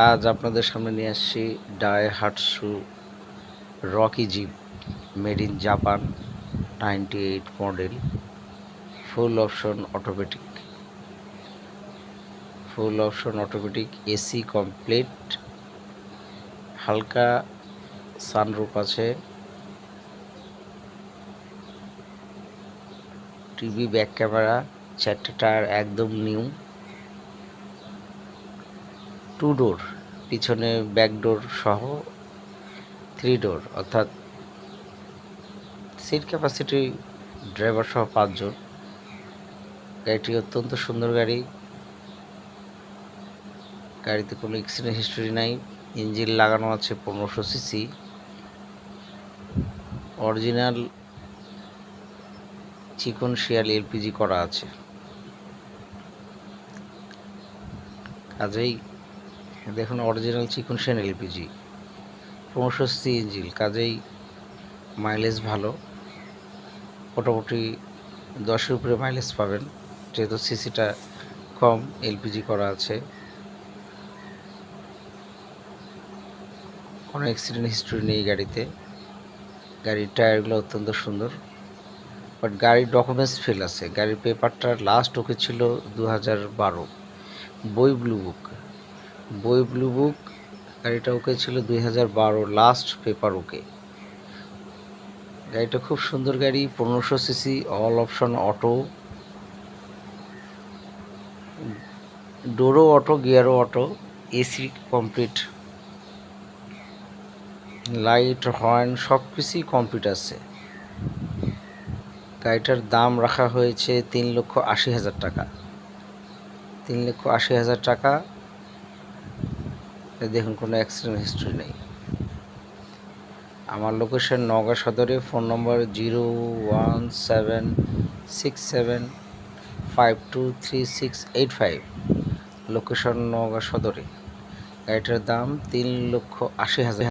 আজ আপনাদের সামনে নিয়ে আসছি Daihatsu Rocky jeep made in Japan 98 model full option automatic AC complete, হালকা সানরুফ আছে, টিভি, ব্যাক ক্যামেরা, 4টে টায়ার একদম নিউ, 2 ডোর, পিছনে ব্যাক ডোর সহ 3 ডোর, অর্থাৎ সিট ক্যাপাসিটি ড্রাইভার সহ 5 জন। গাড়িটি অত্যন্ত সুন্দর গাড়ি, গাড়িতে কোনো অ্যাক্সিডেন্ট হিস্টরি নাই। ইঞ্জিন লাগানো আছে 1500 সিসি, অরিজিনাল চিকন শিয়াল এলপিজি করা আছে। কাজেই দেখুন, অরিজিনাল চিকন শিয়াল এলপিজি 1500 সিসি ইঞ্জিন, কাজেই মাইলেজ ভালো, মোটামুটি 10-এর উপরে মাইলেজ পাবেন, যেহেতু সিসিটা কম, এলপিজি করা আছে। কোনো অ্যাক্সিডেন্ট হিস্টরি নেই গাড়িতে। গাড়ির টায়ারগুলো অত্যন্ত সুন্দর, বাট গাড়ির ডকুমেন্টস ফেল আছে। গাড়ির পেপারটা লাস্ট ওকে ছিল 2012, বই ব্লু বুক গাড়িটা ওকে ছিল 2012, লাস্ট পেপার ওকে। গাড়িটা খুব সুন্দর গাড়ি, 1500 সিসি, অল অপশন অটো, ডোরও অটো, গিয়ারও auto, AC complete, light, horn সব কিছুই কমপ্লিট আছে। গাড়িটার দাম রাখা হয়েছে 3,80,000 টাকা। 3,80,000 টাকা। দেখুন, কোনো অ্যাক্সিডেন্ট হিস্টরি নেই। আমার লোকেশন নওগাঁ সদরে, ফোন নম্বর 01767523685, লোকেশন নওগাঁ সদরে। গাড়িটার দাম 3,80,000।